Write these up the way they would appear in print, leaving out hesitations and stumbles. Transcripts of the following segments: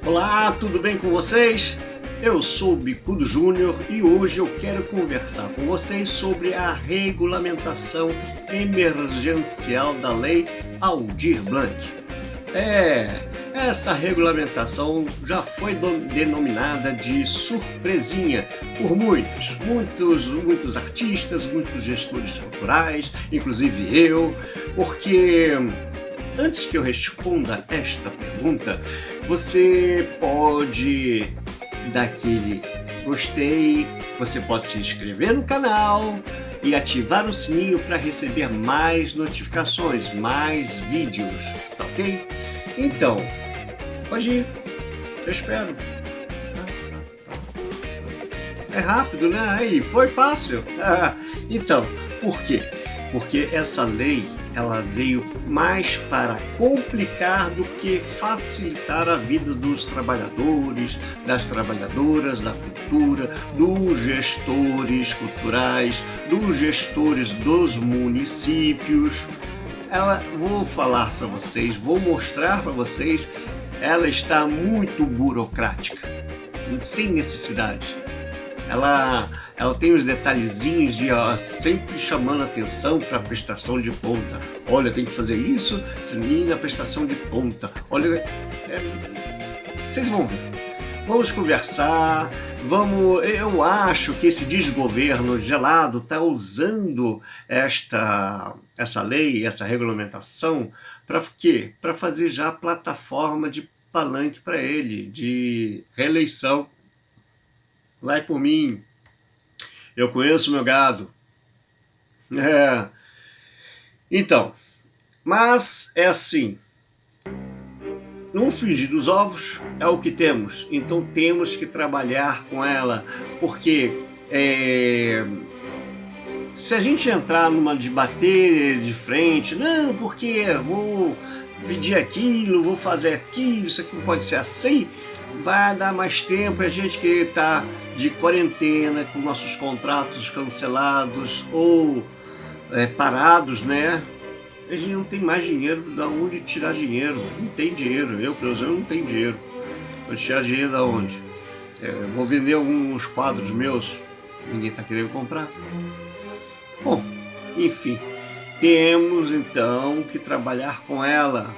Olá, tudo bem com vocês? Eu sou o Bicudo Júnior e hoje eu quero conversar com vocês sobre a regulamentação emergencial da Lei Aldir Blanc. Essa regulamentação já foi denominada de surpresinha por muitos artistas, muitos gestores culturais, inclusive eu, porque antes que eu responda esta pergunta, você pode dar aquele gostei, você pode se inscrever no canal e ativar o sininho para receber mais notificações, mais vídeos, tá ok? Então, pode ir, eu espero. É rápido, né? Aí, foi fácil. Então, por quê? Porque essa lei ela veio mais para complicar do que facilitar a vida dos trabalhadores, das trabalhadoras da cultura, dos gestores culturais, dos gestores dos municípios. Vou falar para vocês, vou mostrar para vocês, ela está muito burocrática, sem necessidade. Ela tem os detalhezinhos de sempre chamando atenção para a prestação de conta. Olha, tem que fazer isso, na prestação de conta. Olha, vocês vão ver. Vamos conversar, eu acho que esse desgoverno gelado está usando essa lei, essa regulamentação, para quê? Para fazer já plataforma de palanque para ele, de reeleição. Vai por mim. Eu conheço meu gado. Então, mas é assim. No frigir dos ovos é o que temos. Então temos que trabalhar com ela. Porque se a gente entrar numa de bater de frente, não, porque vou pedir aquilo, vou fazer aquilo, isso aqui não pode ser assim, vai dar mais tempo a gente que está de quarentena, com nossos contratos cancelados ou parados, né? A gente não tem mais dinheiro, da onde tirar dinheiro? Não tem dinheiro, eu, pelo menos, não tenho dinheiro. Vou tirar dinheiro da onde? Vou vender alguns quadros meus, ninguém está querendo comprar. Bom, enfim, temos então que trabalhar com ela.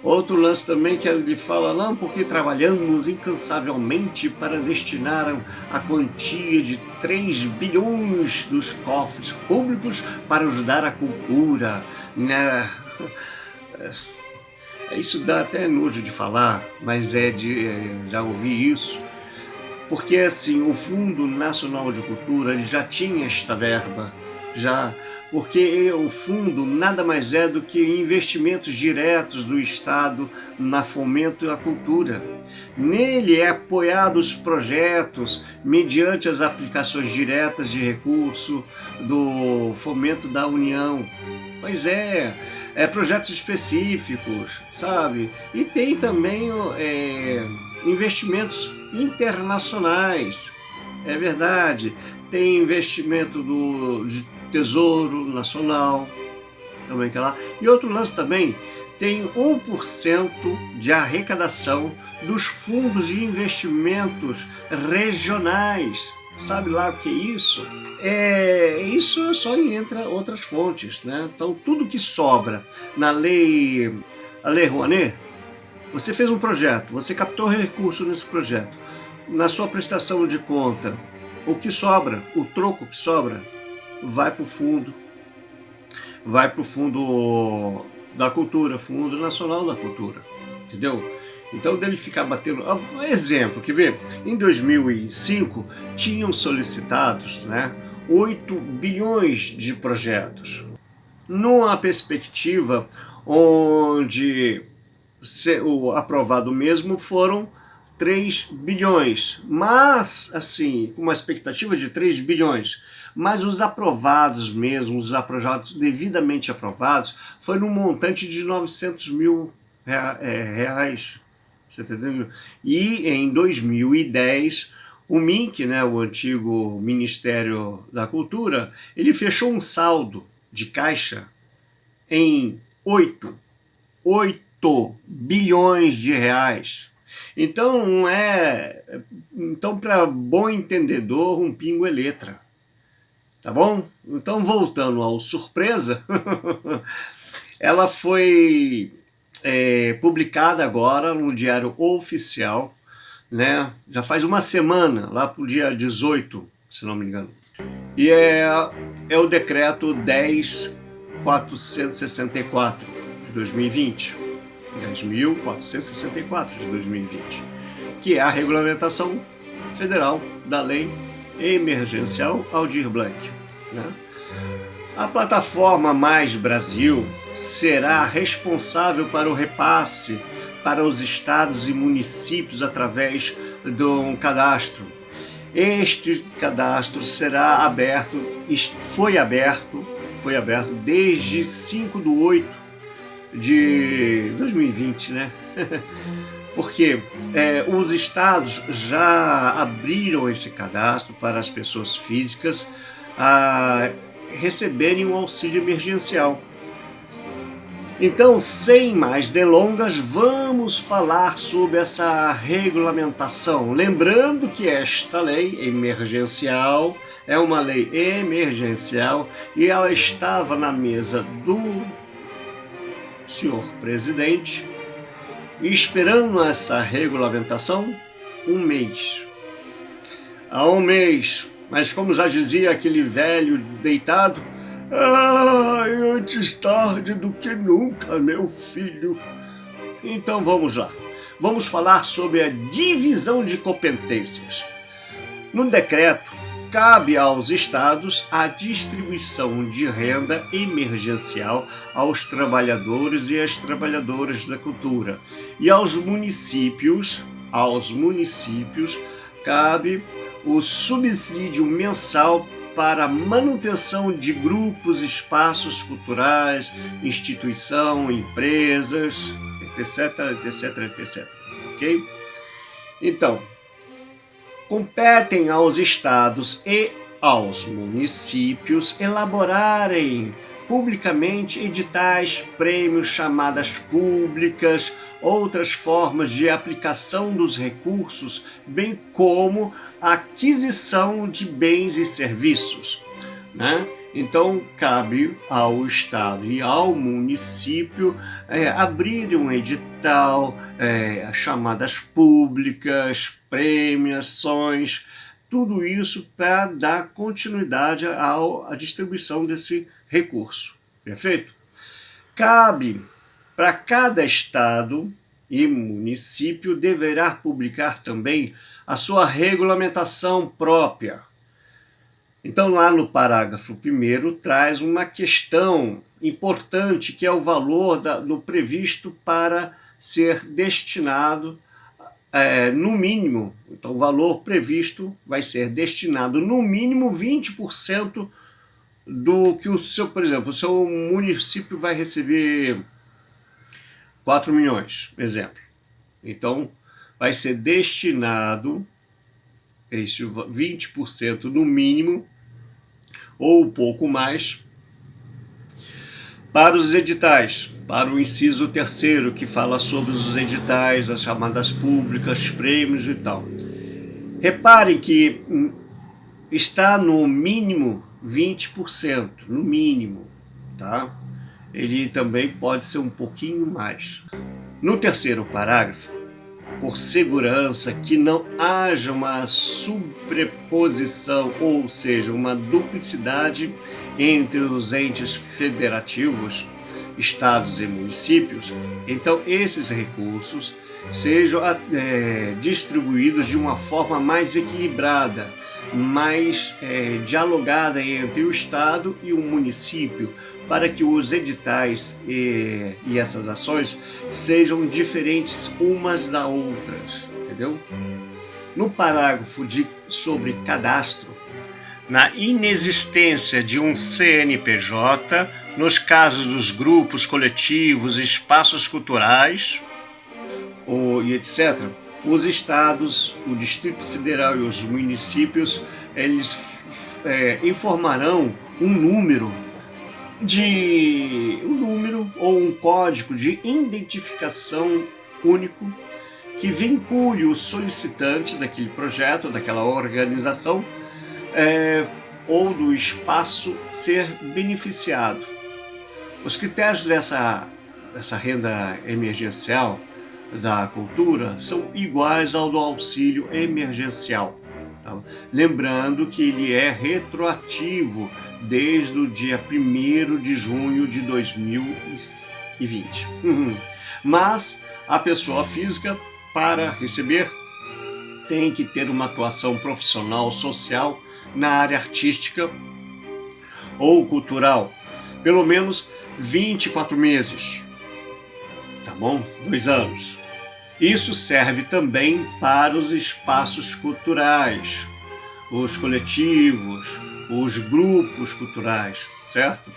Outro lance também que ele fala, não, porque trabalhamos incansavelmente para destinar a quantia de 3 bilhões dos cofres públicos para ajudar a cultura, né? Isso dá até nojo de falar, mas já ouvi isso, porque assim, o Fundo Nacional de Cultura ele já tinha esta verba, porque o fundo nada mais é do que investimentos diretos do Estado na fomento à cultura. Nele é apoiados projetos mediante as aplicações diretas de recurso do fomento da União. Pois projetos específicos, sabe? E tem também investimentos internacionais, é verdade. Tem investimento de Tesouro Nacional, também que é lá. E outro lance também, tem 1% de arrecadação dos fundos de investimentos regionais. Sabe lá o que é isso? Isso só entra outras fontes, né? Então, tudo que sobra na a Lei Rouanet, você fez um projeto, você captou recurso nesse projeto. Na sua prestação de conta, o que sobra, o troco que sobra, vai para o fundo da cultura, Fundo Nacional da Cultura, entendeu? Então dele ficar batendo, exemplo, quer ver? Em 2005 tinham solicitados, né, 8 bilhões de projetos, numa perspectiva onde o aprovado mesmo foram 3 bilhões, mas assim, com uma expectativa de 3 bilhões, mas os aprovados mesmo, os projetos devidamente aprovados, foi num montante de 900 mil reais, você entendeu? E em 2010, o MINC, né, o antigo Ministério da Cultura, ele fechou um saldo de caixa em 8 bilhões de reais. Então, então para bom entendedor, um pingo é letra. Tá bom? Então, voltando ao surpresa, ela foi publicada agora no Diário Oficial, né? Já faz uma semana, lá para o dia 18, se não me engano. E é o decreto 10.464 de 2020, 10.464 de 2020, que é a regulamentação federal da lei emergencial Aldir Blanc, né? A plataforma Mais Brasil será responsável para o repasse para os estados e municípios através de um cadastro. Este cadastro será aberto, foi aberto desde 5/8 de 2020, né? Porque os estados já abriram esse cadastro para as pessoas físicas receberem um auxílio emergencial. Então, sem mais delongas, vamos falar sobre essa regulamentação. Lembrando que esta lei emergencial é uma lei emergencial e ela estava na mesa do senhor presidente, esperando essa regulamentação um mês. Há um mês, mas como já dizia aquele velho deitado, antes tarde do que nunca, meu filho. Então vamos lá. Vamos falar sobre a divisão de competências. No decreto, cabe aos estados a distribuição de renda emergencial aos trabalhadores e às trabalhadoras da cultura. E aos municípios cabe o subsídio mensal para manutenção de grupos, espaços culturais, instituição, empresas, etc. Ok? Então, competem aos estados e aos municípios elaborarem publicamente editais, prêmios, chamadas públicas, outras formas de aplicação dos recursos, bem como a aquisição de bens e serviços, né? Então, cabe ao Estado e ao município abrir um edital, chamadas públicas, premiações, tudo isso para dar continuidade à distribuição desse recurso. Perfeito? Cabe para cada Estado e município deverá publicar também a sua regulamentação própria. Então, lá no parágrafo 1º, traz uma questão importante, que é o valor do previsto para ser destinado no mínimo. Então, o valor previsto vai ser destinado no mínimo 20% do que por exemplo, o seu município vai receber 4 milhões, exemplo. Então, vai ser destinado esse 20% no mínimo, ou um pouco mais, para os editais, para o inciso 3º, que fala sobre os editais, as chamadas públicas, prêmios e tal. Reparem que está no mínimo 20%, no mínimo, tá? Ele também pode ser um pouquinho mais. No 3º parágrafo, por segurança que não haja uma sobreposição, ou seja, uma duplicidade entre os entes federativos, estados e municípios, então esses recursos sejam distribuídos de uma forma mais equilibrada, mais dialogada entre o estado e o município, para que os editais e essas ações sejam diferentes umas das outras, entendeu? No parágrafo sobre cadastro, na inexistência de um CNPJ, nos casos dos grupos, coletivos, espaços culturais e etc., os estados, o Distrito Federal e os municípios, eles informarão um número ou um código de identificação único que vincule o solicitante daquele projeto, daquela organização, ou do espaço ser beneficiado. Os critérios dessa renda emergencial da cultura são iguais ao do auxílio emergencial. Tá? Lembrando que ele é retroativo desde o dia 1º de junho de 2020. Mas a pessoa física, para receber, tem que ter uma atuação profissional, social na área artística ou cultural, pelo menos 24 meses, tá bom? 2 anos. Isso serve também para os espaços culturais, os coletivos, os grupos culturais, certo?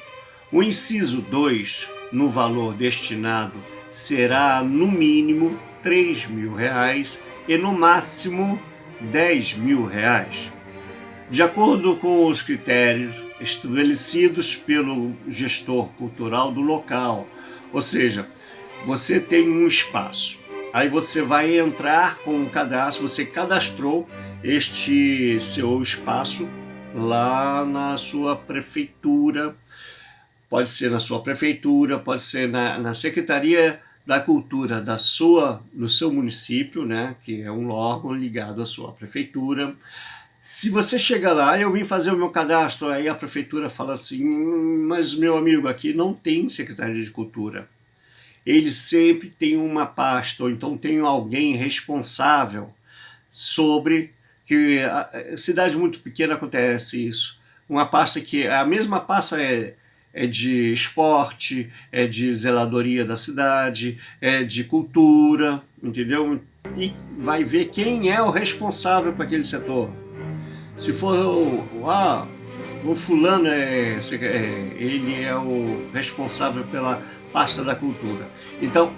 O inciso 2, no valor destinado, será no mínimo R$3.000 e no máximo R$10.000, de acordo com os critérios estabelecidos pelo gestor cultural do local. Ou seja, você tem um espaço, aí você vai entrar com um cadastro, você cadastrou este seu espaço lá na sua prefeitura, pode ser na sua prefeitura, pode ser na Secretaria da Cultura do seu município, né, que é um órgão ligado à sua prefeitura. Se você chega lá, eu vim fazer o meu cadastro, aí a prefeitura fala assim, mas meu amigo, aqui não tem Secretaria de Cultura. Eles sempre têm uma pasta, ou então tem alguém responsável sobre, que a cidade muito pequena acontece isso, uma pasta que, a mesma pasta é de esporte, é de zeladoria da cidade, é de cultura, entendeu? E vai ver quem é o responsável para aquele setor. Se for o fulano, ele é o responsável pela pasta da cultura. Então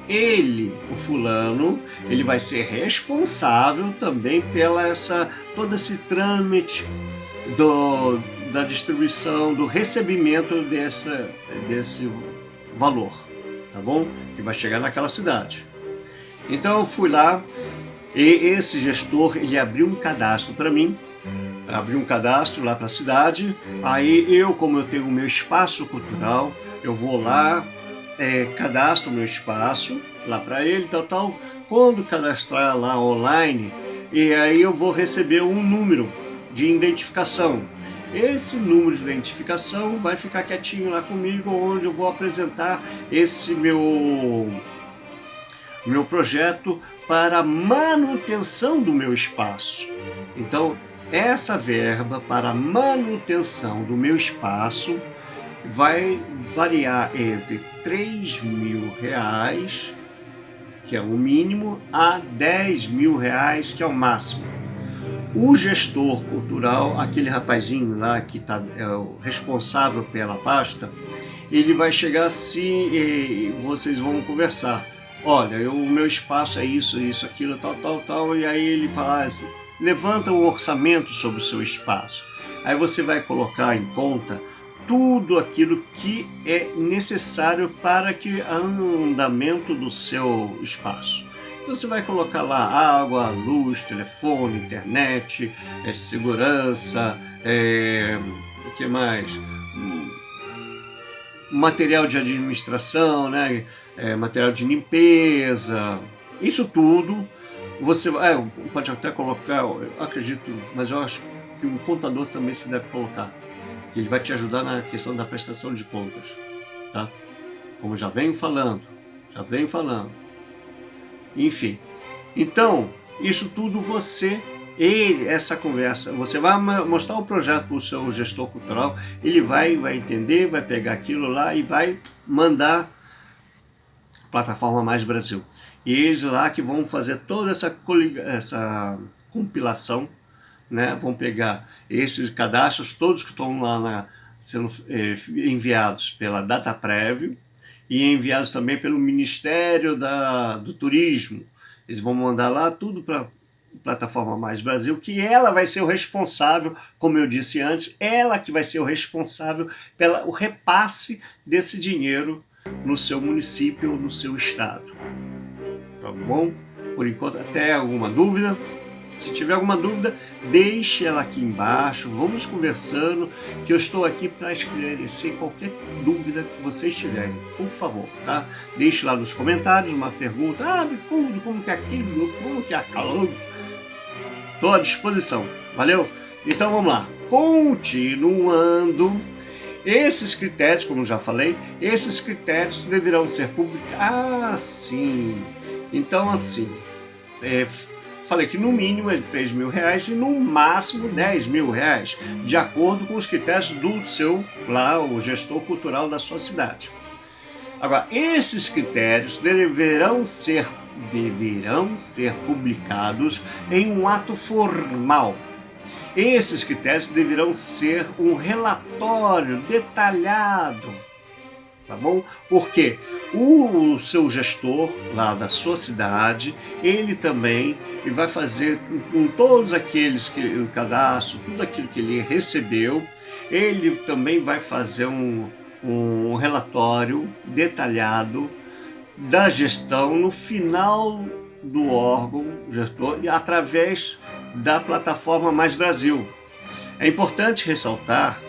o fulano, ele vai ser responsável também pela todo esse trâmite da distribuição, do recebimento desse valor, tá bom? Que vai chegar naquela cidade. Então eu fui lá e esse gestor, ele abriu um cadastro para mim, abriu um cadastro lá para a cidade. Aí como eu tenho o meu espaço cultural, eu vou lá, cadastro o meu espaço lá para ele, tal. Quando cadastrar lá online, e aí eu vou receber um número de identificação. Esse número de identificação vai ficar quietinho lá comigo, onde eu vou apresentar esse meu projeto para manutenção do meu espaço. Então, essa verba para manutenção do meu espaço vai variar entre R$3.000, que é o mínimo, a R$10.000, que é o máximo. O gestor cultural, aquele rapazinho lá que é o responsável pela pasta, ele vai chegar assim e vocês vão conversar. Olha, o meu espaço é isso, aquilo, tal, e aí ele fala assim, levanta um orçamento sobre o seu espaço. Aí você vai colocar em conta tudo aquilo que é necessário para que o andamento do seu espaço. Então você vai colocar lá água, luz, telefone, internet, segurança, o que mais? Material de administração, né? Material de limpeza, isso tudo. Você pode até colocar, eu acredito, mas eu acho que um contador também se deve colocar, que ele vai te ajudar na questão da prestação de contas, tá? Como já venho falando. Enfim, então, isso tudo essa conversa, você vai mostrar o projeto para o seu gestor cultural, ele vai entender, vai pegar aquilo lá e vai mandar Plataforma Mais Brasil. E eles lá que vão fazer toda essa compilação, né? Vão pegar esses cadastros todos que estão lá sendo enviados pela DataPrev e enviados também pelo Ministério do Turismo. Eles vão mandar lá tudo para Plataforma Mais Brasil, que ela vai ser o responsável, como eu disse antes, ela que vai ser o responsável pelo repasse desse dinheiro no seu município ou no seu estado. Tá bom? por enquanto, até alguma dúvida. Se tiver alguma dúvida, deixe ela aqui embaixo, vamos conversando, que eu estou aqui para esclarecer qualquer dúvida que vocês tiverem, por favor, tá? Deixe lá nos comentários uma pergunta, como que é aquilo, como que é aquilo. Estou à disposição, valeu? Então vamos lá, continuando. Esses critérios, como já falei, esses critérios deverão ser publicados. Sim. Então assim, falei que no mínimo é de R$3.000 e no máximo R$10.000, de acordo com os critérios do seu, lá, o gestor cultural da sua cidade. Agora, esses critérios deverão ser publicados em um ato formal. Esses critérios deverão ser um relatório detalhado, tá bom? Porque o seu gestor lá da sua cidade, ele também vai fazer com todos aqueles que o cadastro, tudo aquilo que ele recebeu, ele também vai fazer um relatório detalhado da gestão no final do órgão gestor através da plataforma Mais Brasil. É importante ressaltar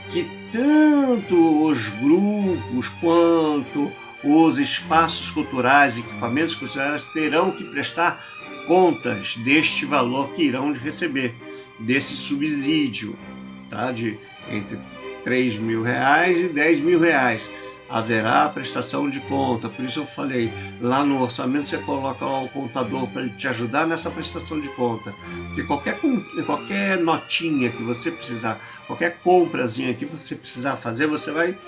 que tanto os grupos quanto os espaços culturais e equipamentos culturais terão que prestar contas deste valor que irão receber, desse subsídio, tá? De entre R$3.000 e R$10.000. Haverá prestação de conta, por isso eu falei, lá no orçamento você coloca lá o contador para ele te ajudar nessa prestação de conta, porque qualquer notinha que você precisar, qualquer comprazinha que você precisar fazer, você vai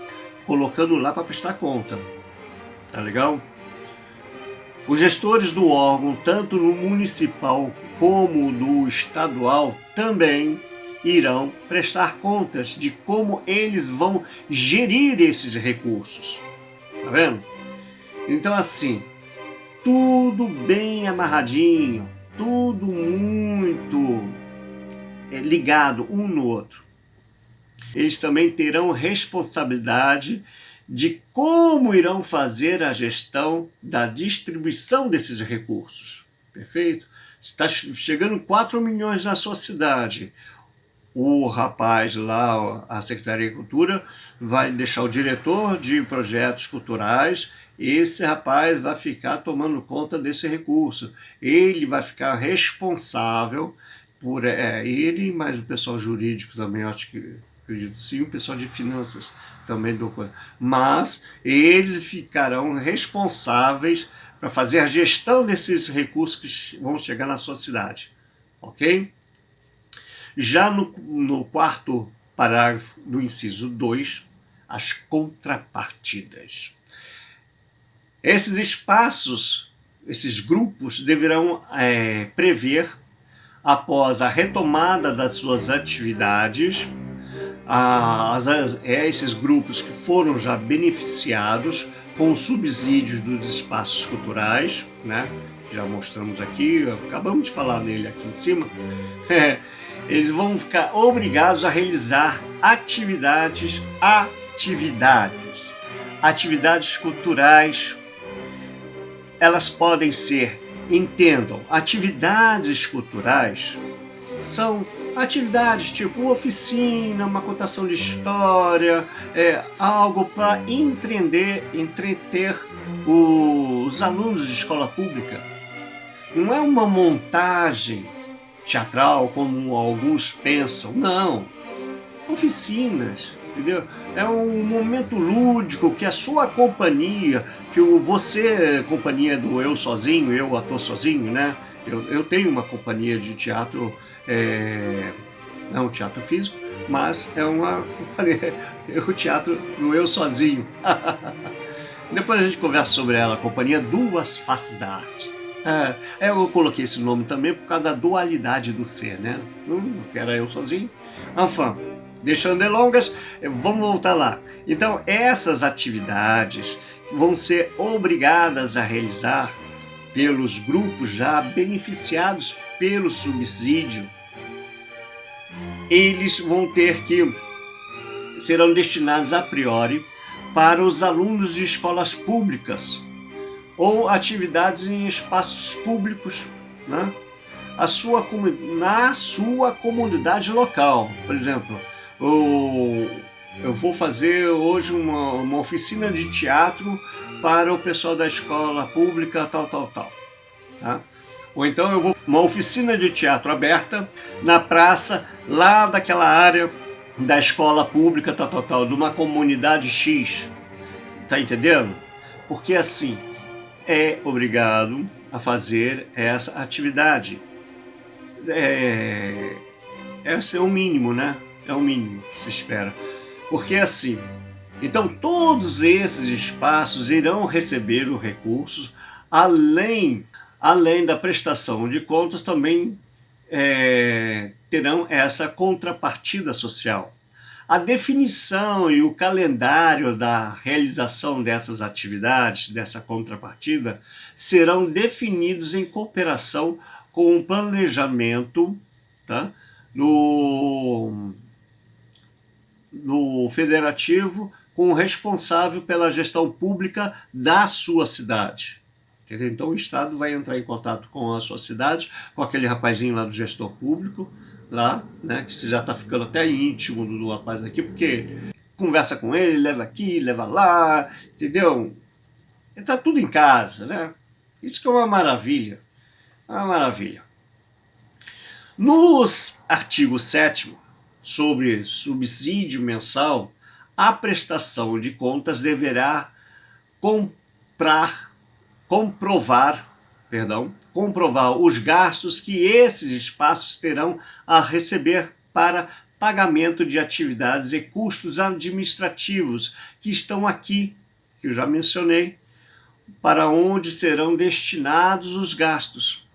colocando lá para prestar conta, tá legal? Os gestores do órgão, tanto no municipal como no estadual, também irão prestar contas de como eles vão gerir esses recursos. Tá vendo? Então assim, tudo bem amarradinho, tudo muito ligado um no outro. Eles também terão responsabilidade de como irão fazer a gestão da distribuição desses recursos. Perfeito? Se está chegando 4 milhões na sua cidade, o rapaz lá, a Secretaria de Cultura, vai deixar o diretor de projetos culturais, esse rapaz vai ficar tomando conta desse recurso. Ele vai ficar responsável por ele, mas o pessoal jurídico também, acredito sim, o pessoal de finanças também do coisa. Mas eles ficarão responsáveis para fazer a gestão desses recursos que vão chegar na sua cidade. Ok? Já no quarto parágrafo do inciso 2, as contrapartidas. Esses espaços, esses grupos deverão prever, após a retomada das suas atividades, esses grupos que foram já beneficiados com os subsídios dos espaços culturais, né? Já mostramos aqui, acabamos de falar nele aqui em cima, eles vão ficar obrigados a realizar atividades culturais. Elas podem ser, entendam, atividades culturais são atividades tipo oficina, uma contação de história, algo para entreter os alunos de escola pública. Não é uma montagem teatral, como alguns pensam, não. Oficinas, entendeu? É um momento lúdico que a sua companhia, companhia do eu sozinho, eu ator sozinho, né? Eu tenho uma companhia de teatro, não teatro físico, mas é uma companhia, o teatro do eu sozinho. Depois a gente conversa sobre ela, a companhia Duas Faces da Arte. Eu coloquei esse nome também por causa da dualidade do ser, né? Que era eu sozinho. Enfim, deixando delongas, vamos voltar lá. Então, essas atividades vão ser obrigadas a realizar pelos grupos já beneficiados pelo subsídio. Eles vão serão destinados a priori para os alunos de escolas públicas ou atividades em espaços públicos, né? Na sua comunidade local. Por exemplo, eu vou fazer hoje uma oficina de teatro para o pessoal da escola pública, tal. Tá? Ou então eu vou uma oficina de teatro aberta na praça, lá daquela área da escola pública, tal, de uma comunidade X. Tá entendendo? Porque assim, é obrigado a fazer essa atividade. Esse é o mínimo, né? É o mínimo que se espera. Porque assim, então todos esses espaços irão receber os recursos, além da prestação de contas, também terão essa contrapartida social. A definição e o calendário da realização dessas atividades, dessa contrapartida, serão definidos em cooperação com o planejamento, tá? no federativo, com o responsável pela gestão pública da sua cidade. Entendeu? Então o Estado vai entrar em contato com a sua cidade, com aquele rapazinho lá do gestor público, lá, né, que você já está ficando até íntimo do rapaz aqui, porque conversa com ele, leva aqui, leva lá, entendeu? Está tudo em casa, né? Isso que é uma maravilha. Uma maravilha. No artigo 7º, sobre subsídio mensal, a prestação de contas deverá comprovar os gastos que esses espaços terão a receber para pagamento de atividades e custos administrativos que estão aqui, que eu já mencionei, para onde serão destinados os gastos,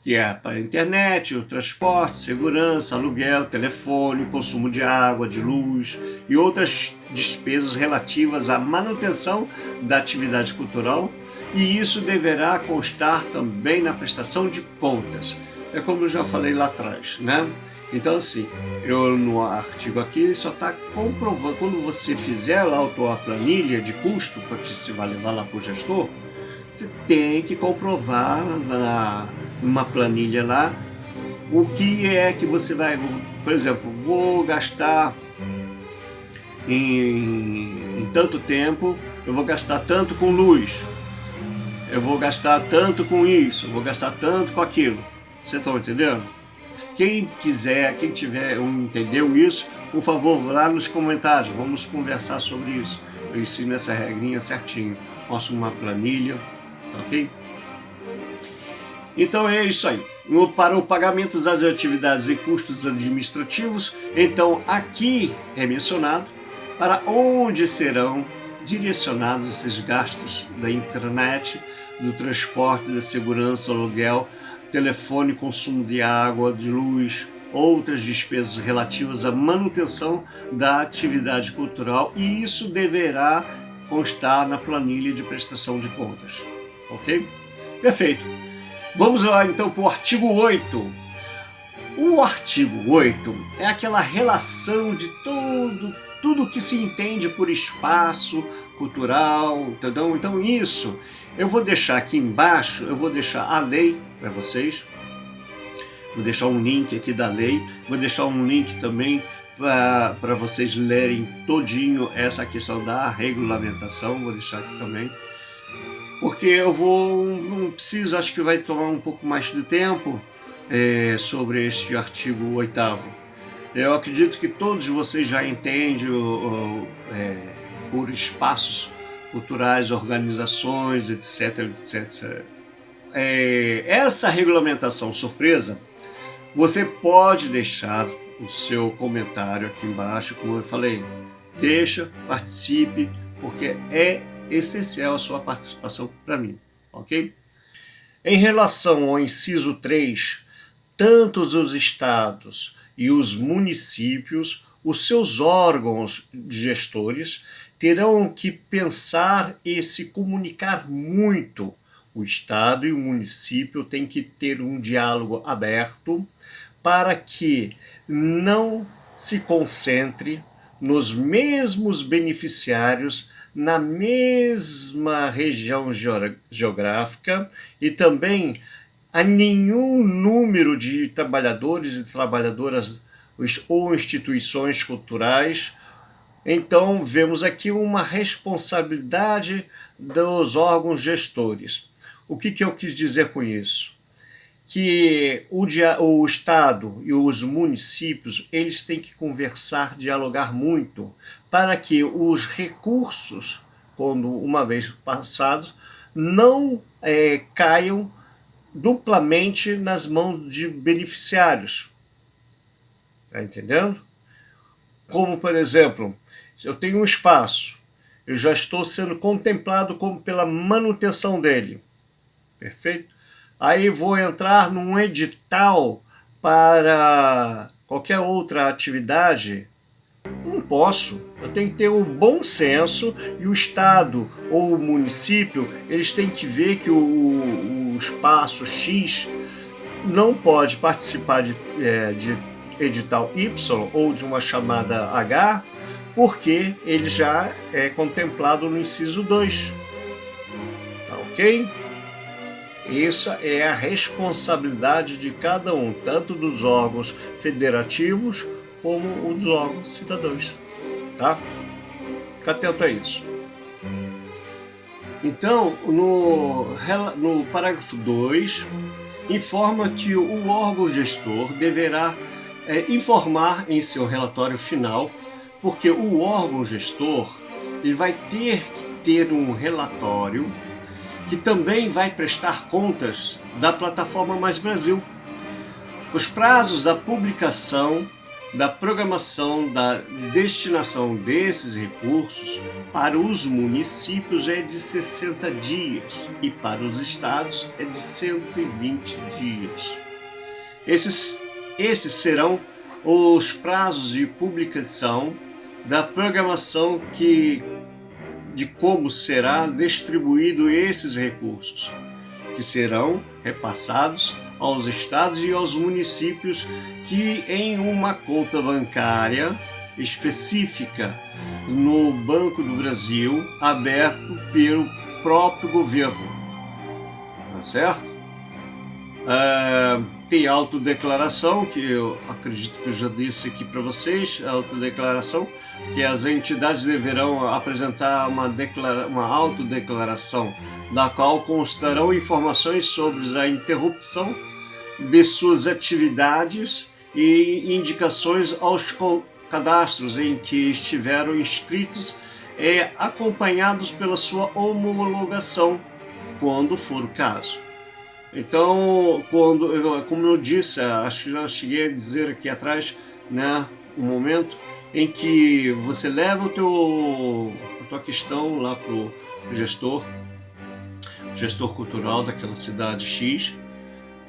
que é para a internet, o transporte, segurança, aluguel, telefone, consumo de água, de luz e outras despesas relativas à manutenção da atividade cultural, e isso deverá constar também na prestação de contas. É como eu já falei lá atrás, né? Então assim, no artigo aqui só está comprovando, quando você fizer lá a tua planilha de custo, que você vai levar lá para o gestor, você tem que comprovar numa planilha lá o que é que você vai, por exemplo, vou gastar em tanto tempo, eu vou gastar tanto com luz, eu vou gastar tanto com isso, eu vou gastar tanto com aquilo. Você está entendendo? Quem quiser, quem entendeu isso, por favor, vá lá nos comentários, vamos conversar sobre isso. Eu ensino essa regrinha certinho. Mostro uma planilha, tá ok? Então é isso aí. Para o pagamento das atividades e custos administrativos, então aqui é mencionado para onde serão direcionados esses gastos da internet, do transporte, da segurança, aluguel, telefone, consumo de água, de luz, outras despesas relativas à manutenção da atividade cultural, e isso deverá constar na planilha de prestação de contas. Ok? Perfeito. Vamos lá então para o artigo 8. O artigo 8 é aquela relação de tudo que se entende por espaço cultural, entendeu? Então isso, eu vou deixar aqui embaixo, eu vou deixar a lei para vocês, vou deixar um link aqui da lei, vou deixar um link também para vocês lerem todinho essa questão da regulamentação, vou deixar aqui também, porque não preciso, acho que vai tomar um pouco mais de tempo sobre este artigo 8º. Eu acredito que todos vocês já entendem por espaços culturais, organizações, etc. Essa regulamentação surpresa, você pode deixar o seu comentário aqui embaixo, como eu falei. Deixa, participe, porque é essencial a sua participação para mim, ok? Em relação ao inciso 3, tanto os estados e os municípios, os seus órgãos gestores, terão que pensar e se comunicar muito. O Estado e o município têm que ter um diálogo aberto para que não se concentre nos mesmos beneficiários na mesma região geográfica e também a nenhum número de trabalhadores e trabalhadoras ou instituições culturais. Então, vemos aqui uma responsabilidade dos órgãos gestores. O que eu quis dizer com isso? Que o Estado e os municípios eles têm que conversar, dialogar muito, para que os recursos, quando uma vez passados, não caiam duplamente nas mãos de beneficiários. Está entendendo? Como, por exemplo, eu tenho um espaço, eu já estou sendo contemplado como pela manutenção dele. Perfeito? Aí vou entrar num edital para qualquer outra atividade. Não posso. Eu tenho que ter o bom senso e o Estado ou o município, eles têm que ver que o espaço X não pode participar de edital Y ou de uma chamada H, porque ele já é contemplado no inciso 2. Tá ok? Isso é a responsabilidade de cada um, tanto dos órgãos federativos como os órgãos cidadãos. Tá? Fica atento a isso. Então, no parágrafo 2, informa que o órgão gestor deverá informar em seu relatório final, porque o órgão gestor ele vai ter que ter um relatório que também vai prestar contas da plataforma Mais Brasil. Os prazos da publicação, da programação, da destinação desses recursos para os municípios é de 60 dias e para os estados é de 120 dias. Esses serão os prazos de publicação da programação de como será distribuído esses recursos, que serão repassados aos estados e aos municípios que em uma conta bancária específica no Banco do Brasil, aberto pelo próprio governo. Tá certo? Tem autodeclaração, que eu acredito que eu já disse aqui para vocês, a autodeclaração, que as entidades deverão apresentar uma autodeclaração, da qual constarão informações sobre a interrupção de suas atividades e indicações aos cadastros em que estiveram inscritos acompanhados pela sua homologação, quando for o caso. Então, como eu disse, acho que já cheguei a dizer aqui atrás, né, um momento em que você leva a tua questão lá para o gestor cultural daquela cidade X,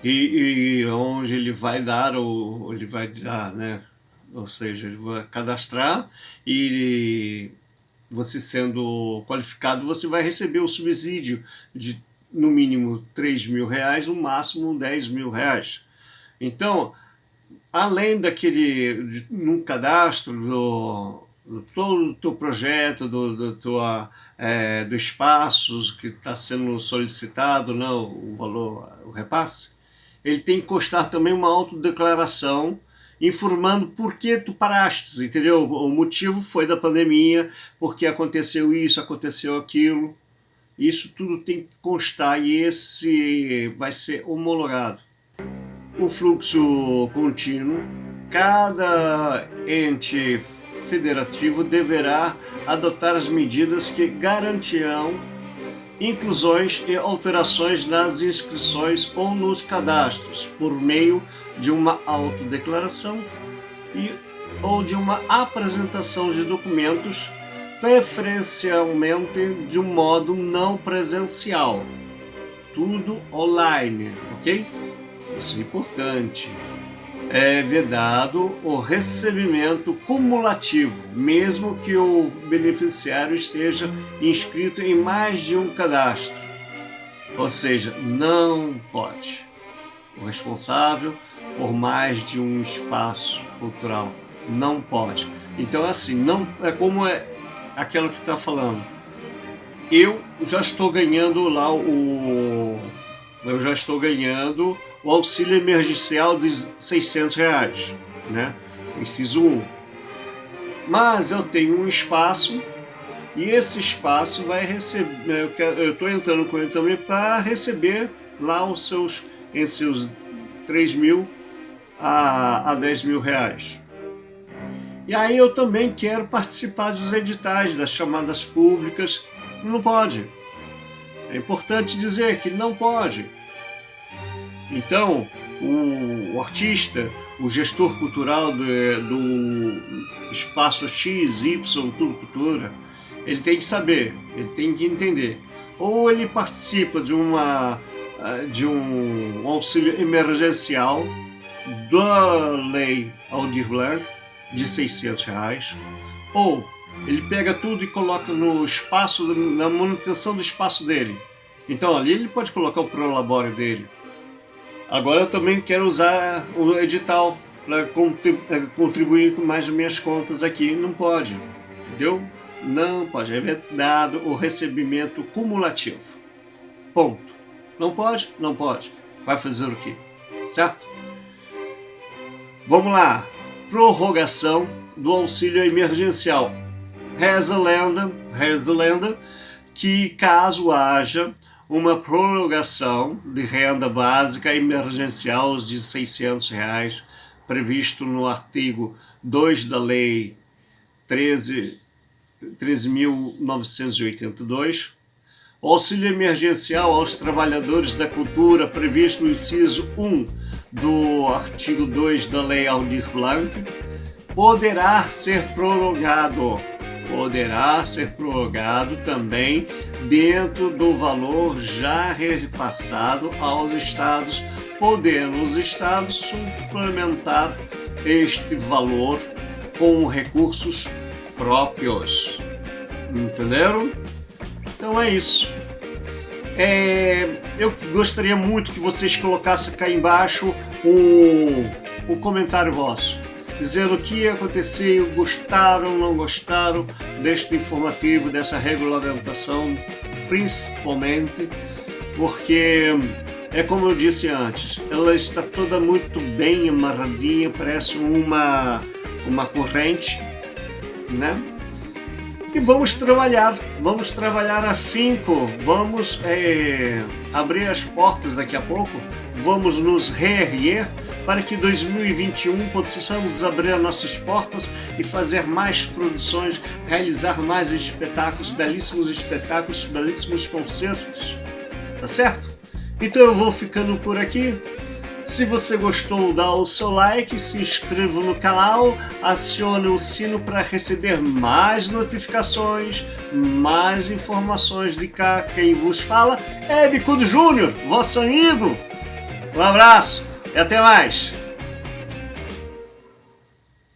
e onde ele vai dar, né, ou seja, ele vai cadastrar e você sendo qualificado, você vai receber o subsídio de no mínimo R$3.000, no máximo R$10.000. Então, além no cadastro todo o teu projeto, do espaço que está sendo solicitado, né, o valor, o repasse, ele tem que constar também uma autodeclaração informando por que tu paraste, entendeu? O motivo foi da pandemia, porque aconteceu isso, aconteceu aquilo. Isso tudo tem que constar e esse vai ser homologado. O fluxo contínuo, cada ente federativo deverá adotar as medidas que garantirão inclusões e alterações nas inscrições ou nos cadastros, por meio de uma autodeclaração ou de uma apresentação de documentos, preferencialmente de um modo não presencial. Tudo online, ok? Isso é importante. É vedado o recebimento cumulativo, mesmo que o beneficiário esteja inscrito em mais de um cadastro. Ou seja, não pode. O responsável por mais de um espaço cultural não pode. Então, assim, não é como aquilo que está falando. eu já estou ganhando lá o auxílio emergencial de R$600, né? Inciso 1. Mas eu tenho um espaço e esse espaço vai receber, eu estou entrando com ele também para receber lá entre seus 3 mil a 10 mil reais. E aí eu também quero participar dos editais, das chamadas públicas. Não pode. É importante dizer que não pode. Então, o artista, o gestor cultural do espaço X, Y, tudo cultura, ele tem que saber, ele tem que entender. Ou ele participa de um auxílio emergencial da Lei Aldir Blanc de R$600, ou ele pega tudo e coloca no espaço, na manutenção do espaço dele. Então ali ele pode colocar o prolabore dele. Agora eu também quero usar o edital para contribuir com mais as minhas contas aqui. Não pode, entendeu? Não pode. É vedado o recebimento cumulativo. Ponto. Não pode? Não pode. Vai fazer o quê? Certo? Vamos lá. Prorrogação do auxílio emergencial. Reza a lenda que caso haja uma prorrogação de renda básica emergencial de R$600, previsto no artigo 2 da Lei 13.982, o auxílio emergencial aos trabalhadores da cultura, previsto no inciso 1 do artigo 2 da Lei Aldir Blanc, poderá ser prorrogado também dentro do valor já repassado aos estados, podendo os estados suplementar este valor com recursos próprios. Entenderam? Então é isso. Eu gostaria muito que vocês colocassem cá embaixo o comentário vosso, dizendo o que aconteceu, gostaram, não gostaram deste informativo, dessa regulamentação, principalmente porque, como eu disse antes, ela está toda muito bem amarradinha, parece uma corrente, né? E vamos trabalhar afinco, vamos abrir as portas daqui a pouco, vamos nos reerguer para que 2021 possamos abrir as nossas portas e fazer mais produções, realizar mais espetáculos, belíssimos concertos, tá certo? Então eu vou ficando por aqui. Se você gostou, dá o seu like, se inscreva no canal, acione o sino para receber mais notificações, mais informações de cá. Quem vos fala é Bicudo Júnior, vosso amigo. Um abraço e até mais!